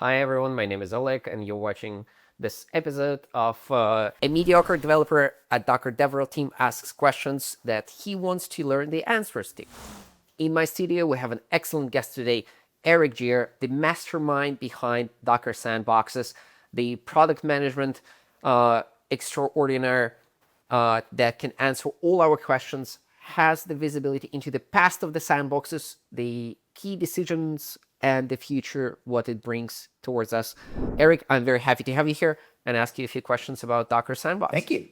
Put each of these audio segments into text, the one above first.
Hi everyone, my name is Oleg, and you're watching this episode of a mediocre developer at Docker DevRel team asks questions that he wants to learn the answers to. In my studio, we have an excellent guest today, Eric Jia, the mastermind behind Docker Sandboxes, the product management extraordinaire that can answer all our questions, has the visibility into the past of the sandboxes, the key decisions, and the future, what it brings towards us. Eric, I'm very happy to have you here and ask you a few questions about Docker Sandbox. Thank you.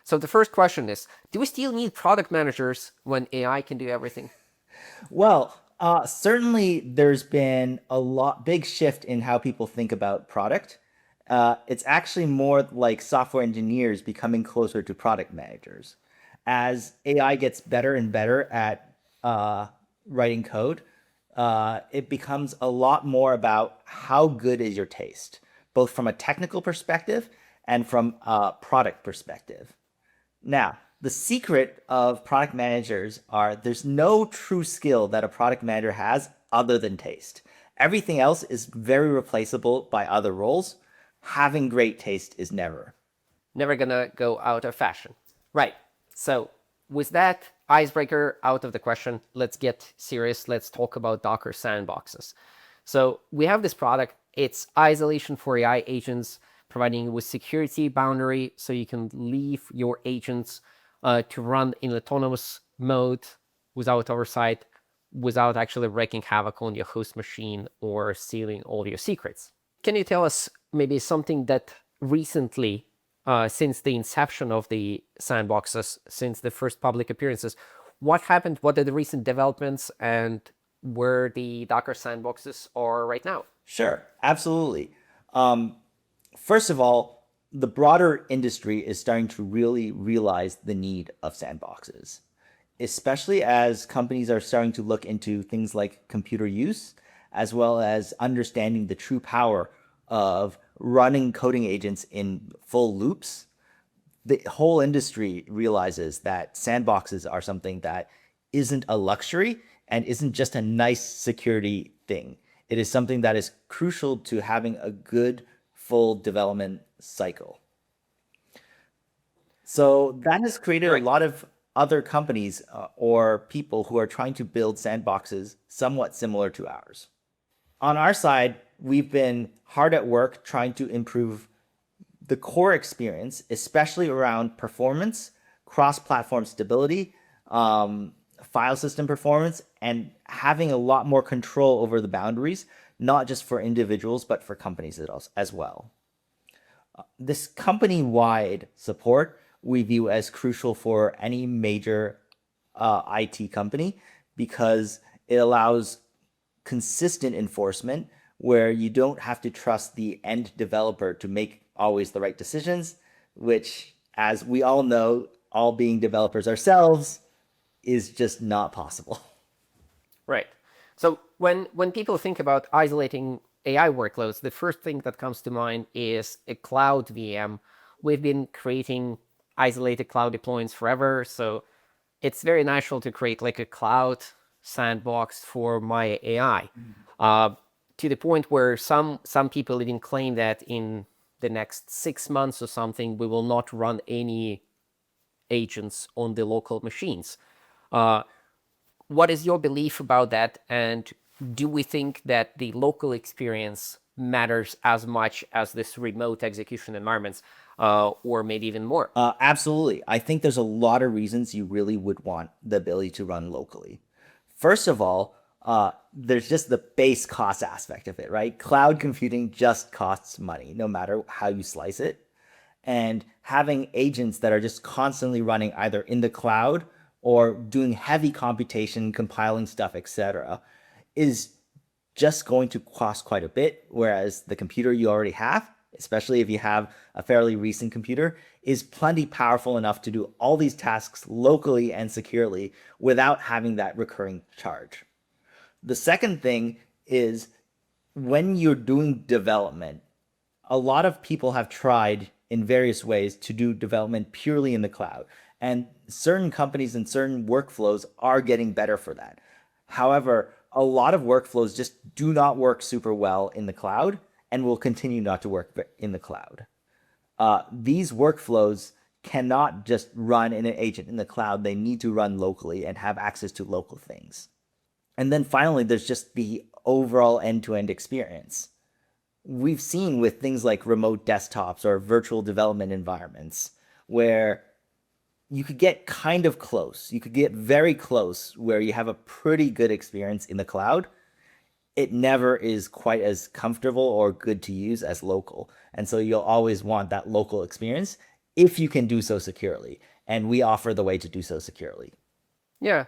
So the first question is, do we still need product managers when AI can do everything? Well, certainly there's been big shift in how people think about product. It's actually more like software engineers becoming closer to product managers. As AI gets better and better at writing code, it becomes a lot more about how good is your taste, both from a technical perspective and from a product perspective. Now, the secret of product managers are there's no true skill that a product manager has other than taste. Everything else is very replaceable by other roles. Having great taste is never. Never gonna go out of fashion. Right. So with that icebreaker out of the question, let's get serious. Let's talk about Docker Sandboxes. So we have this product. It's isolation for AI agents, providing you with security boundary so you can leave your agents to run in autonomous mode without oversight, without actually wreaking havoc on your host machine or stealing all your secrets. Can you tell us maybe something that recently, since the inception of the sandboxes, since the first public appearances, what happened, what are the recent developments, and where the Docker sandboxes are right now? Sure, absolutely. First of all, the broader industry is starting to really realize the need of sandboxes, especially as companies are starting to look into things like computer use, as well as understanding the true power of running coding agents in full loops. The whole industry realizes that sandboxes are something that isn't a luxury and isn't just a nice security thing. It is something that is crucial to having a good full development cycle. So that has created a Right. lot of other companies or people who are trying to build sandboxes somewhat similar to ours. On our side, we've been hard at work trying to improve the core experience, especially around performance, cross-platform stability, file system performance, and having a lot more control over the boundaries, not just for individuals, but for companies as well. This company-wide support we view as crucial for any major IT company because it allows consistent enforcement where you don't have to trust the end developer to make always the right decisions, which, as we all know, all being developers ourselves, is just not possible. Right. So when people think about isolating AI workloads, the first thing that comes to mind is a cloud VM. We've been creating isolated cloud deployments forever, so it's very natural to create like a cloud sandbox for my AI. To the point where some people even claim that in the next 6 months or something, we will not run any agents on the local machines. What is your belief about that? And do we think that the local experience matters as much as this remote execution environments, or maybe even more? Absolutely. I think there's a lot of reasons you really would want the ability to run locally. First of all, there's just the base cost aspect of it, right? Cloud computing just costs money, no matter how you slice it. And having agents that are just constantly running either in the cloud or doing heavy computation, compiling stuff, etc., is just going to cost quite a bit, whereas the computer you already have, especially if you have a fairly recent computer, is plenty powerful enough to do all these tasks locally and securely without having that recurring charge. The second thing is when you're doing development, a lot of people have tried in various ways to do development purely in the cloud. And certain companies and certain workflows are getting better for that. However, a lot of workflows just do not work super well in the cloud. and will continue not to work in the cloud. These workflows cannot just run in an agent in the cloud. They need to run locally and have access to local things. And then finally, there's just the overall end-to-end experience. We've seen with things like remote desktops or virtual development environments where you could get kind of close. You could get very close where you have a pretty good experience in the cloud. It never is quite as comfortable or good to use as local. And so you'll always want that local experience if you can do so securely. And we offer the way to do so securely. Yeah,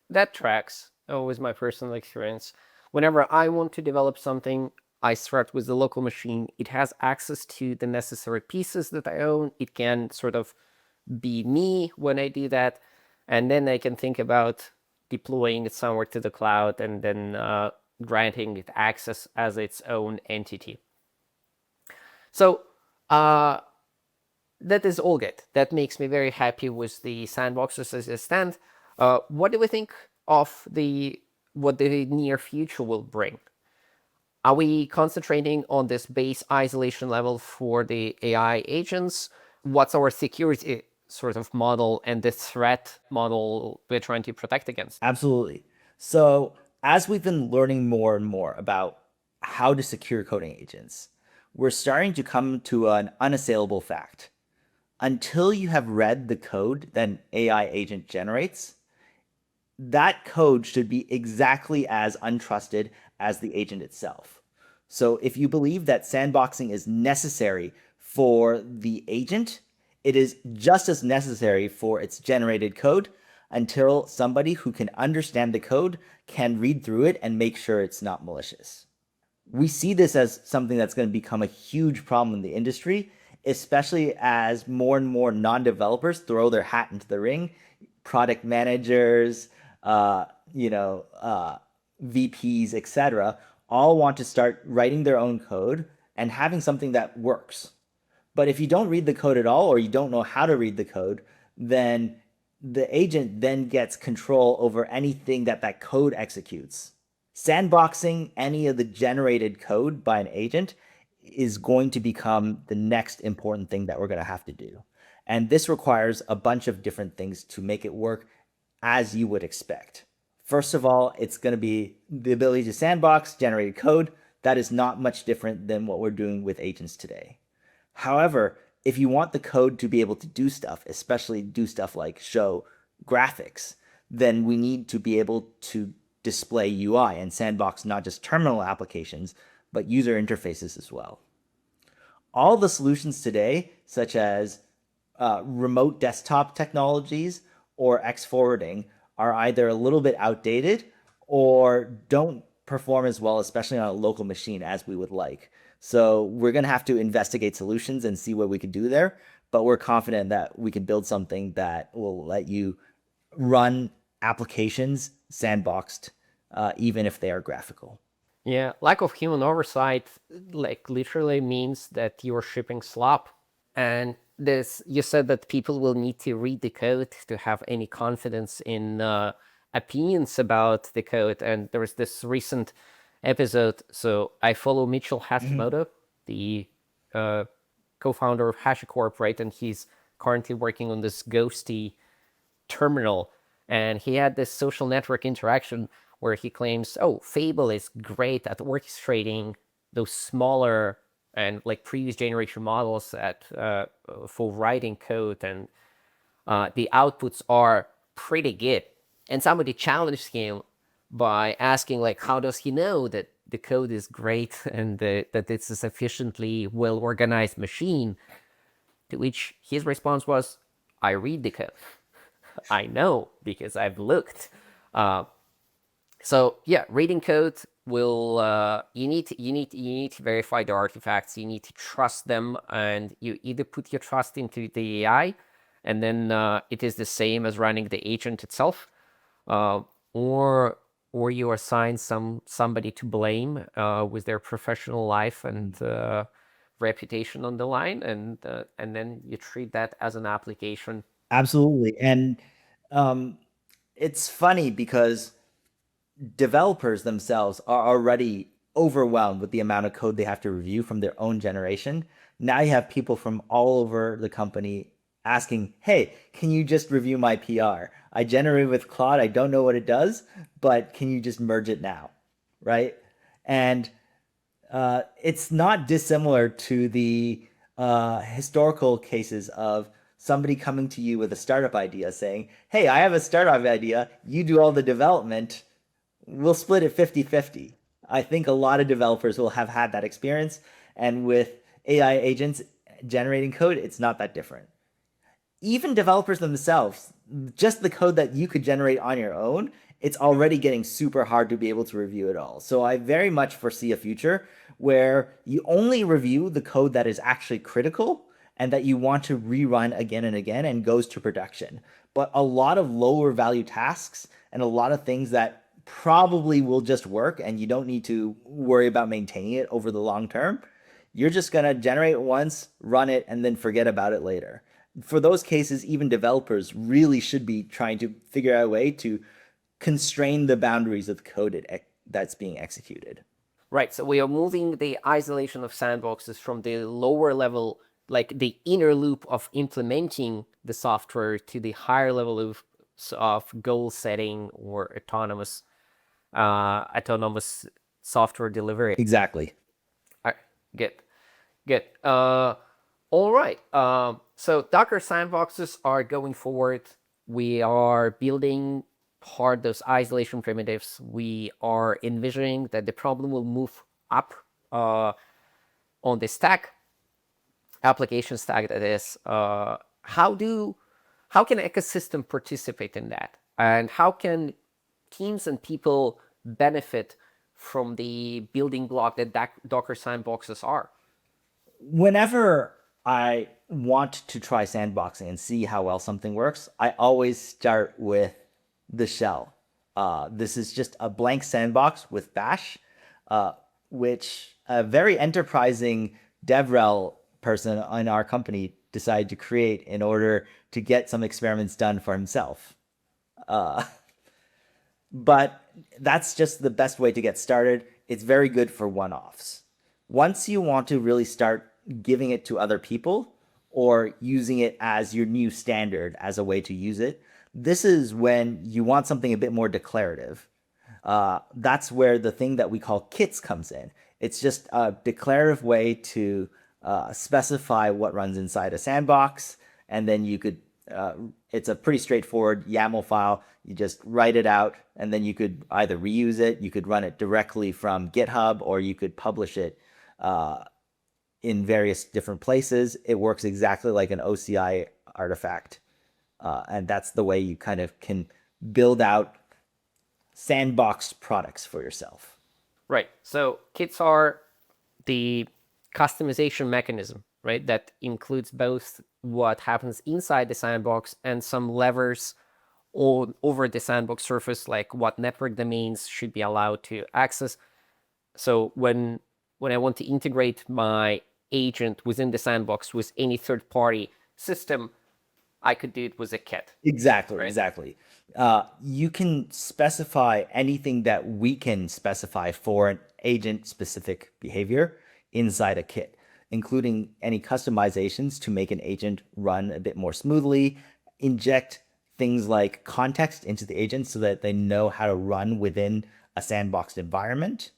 that tracks with my personal experience. Whenever I want to develop something, I start with the local machine. It has access to the necessary pieces that I own. It can sort of be me when I do that. And then I can think about deploying it somewhere to the cloud and then granting it access as its own entity. So that is all good. That makes me very happy with the sandboxes as they stand. What do we think of what the near future will bring? Are we concentrating on this base isolation level for the AI agents? What's our security sort of model and the threat model we're trying to protect against? Absolutely. So as we've been learning more and more about how to secure coding agents, we're starting to come to an unassailable fact. Until you have read the code that an AI agent generates, that code should be exactly as untrusted as the agent itself. So if you believe that sandboxing is necessary for the agent, it is just as necessary for its generated code until somebody who can understand the code can read through it and make sure it's not malicious. We see this as something that's going to become a huge problem in the industry, especially as more and more non-developers throw their hat into the ring. Product managers, VPs, etc., all want to start writing their own code and having something that works. But if you don't read the code at all, or you don't know how to read the code, then the agent then gets control over anything that code executes. Sandboxing any of the generated code by an agent is going to become the next important thing that we're going to have to do. And this requires a bunch of different things to make it work as you would expect. First of all, it's going to be the ability to sandbox generated code. That is not much different than what we're doing with agents today. However, if you want the code to be able to do stuff, especially do stuff like show graphics, then we need to be able to display UI and sandbox not just terminal applications, but user interfaces as well. All the solutions today, such as remote desktop technologies or X forwarding, are either a little bit outdated or don't perform as well, especially on a local machine, as we would like. So we're going to have to investigate solutions and see what we can do there. But we're confident that we can build something that will let you run applications sandboxed, even if they are graphical. Yeah, lack of human oversight like literally means that you're shipping slop. And you said that people will need to read the code to have any confidence in opinions about the code. And there was this recent episode. So I follow Mitchell Hashimoto, the co-founder of HashiCorp, right? And he's currently working on this ghosty terminal. And he had this social network interaction where he claims, oh, Fable is great at orchestrating those smaller and like previous generation models for writing code, and the outputs are pretty good. And somebody challenged him by asking, like, how does he know that the code is great and that it's a sufficiently well organized machine? To which his response was, I read the code. I know because I've looked. So yeah, reading code will you need to verify the artifacts. You need to trust them, and you either put your trust into the AI, and then it is the same as running the agent itself, or you assign somebody to blame with their professional life and reputation on the line, and then you treat that as an application. Absolutely. And it's funny because developers themselves are already overwhelmed with the amount of code they have to review from their own generation. Now you have people from all over the company asking, hey, can you just review my PR? I generated with Claude. I don't know what it does, but can you just merge it now? Right? And it's not dissimilar to the historical cases of somebody coming to you with a startup idea saying, hey, I have a startup idea. You do all the development. We'll split it 50-50. I think a lot of developers will have had that experience. And with AI agents generating code, it's not that different. Even developers themselves, just the code that you could generate on your own, it's already getting super hard to be able to review it all. So I very much foresee a future where you only review the code that is actually critical and that you want to rerun again and again and goes to production. But a lot of lower value tasks and a lot of things that probably will just work and you don't need to worry about maintaining it over the long term, you're just going to generate it once, run it, and then forget about it later. For those cases, even developers really should be trying to figure out a way to constrain the boundaries of the code that's being executed. Right. So we are moving the isolation of sandboxes from the lower level, like the inner loop of implementing the software, to the higher level of goal setting or autonomous software delivery. Exactly. All right, good. All right. So Docker sandboxes are going forward. We are building hard those isolation primitives. We are envisioning that the problem will move up on the stack, application stack that is. How can ecosystem participate in that? And how can teams and people benefit from the building block that Docker sandboxes are? Whenever I want to try sandboxing and see how well something works, I always start with the shell. This is just a blank sandbox with Bash, which a very enterprising DevRel person in our company decided to create in order to get some experiments done for himself. But that's just the best way to get started. It's very good for one-offs. Once you want to really start giving it to other people or using it as your new standard as a way to use it, this is when you want something a bit more declarative. That's where the thing that we call kits comes in. It's just a declarative way to specify what runs inside a sandbox, and then you could, it's a pretty straightforward YAML file. You just write it out, and then you could either reuse it, you could run it directly from GitHub, or you could publish it in various different places. It works exactly like an OCI artifact. And that's the way you kind of can build out sandbox products for yourself. Right. So kits are the customization mechanism, right? That includes both what happens inside the sandbox and some levers over the sandbox surface, like what network domains should be allowed to access. So when I want to integrate my agent within the sandbox with any third-party system, I could do it with a kit. Exactly, right? Exactly. You can specify anything that we can specify for an agent-specific behavior inside a kit, including any customizations to make an agent run a bit more smoothly, inject things like context into the agent so that they know how to run within a sandboxed environment,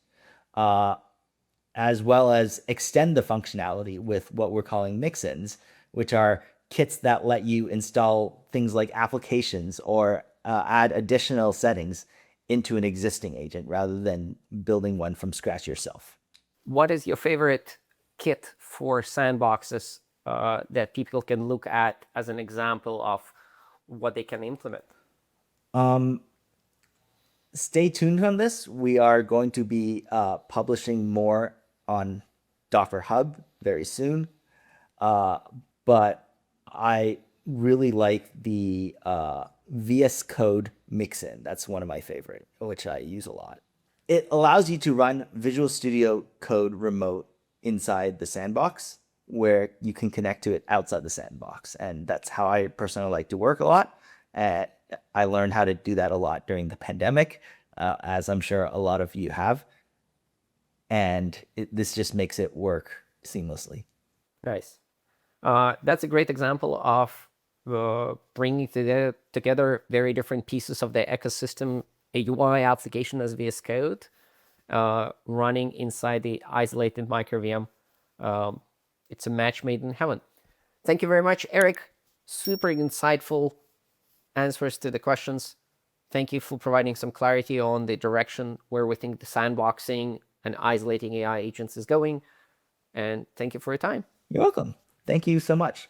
as well as extend the functionality with what we're calling mix-ins, which are kits that let you install things like applications or add additional settings into an existing agent rather than building one from scratch yourself. What is your favorite kit for sandboxes that people can look at as an example of what they can implement? Stay tuned on this. We are going to be publishing more on Docker Hub very soon. But I really like the VS Code mix-in. That's one of my favorite, which I use a lot. It allows you to run Visual Studio Code remote inside the sandbox, where you can connect to it outside the sandbox. And that's how I personally like to work a lot. I learned how to do that a lot during the pandemic, as I'm sure a lot of you have. and this just makes it work seamlessly. Nice. That's a great example of bringing together very different pieces of the ecosystem, a UI application as VS Code, running inside the isolated micro VM. It's a match made in heaven. Thank you very much, Eric. Super insightful answers to the questions. Thank you for providing some clarity on the direction where we think the sandboxing and isolating AI agents is going. And thank you for your time. You're welcome. Thank you so much.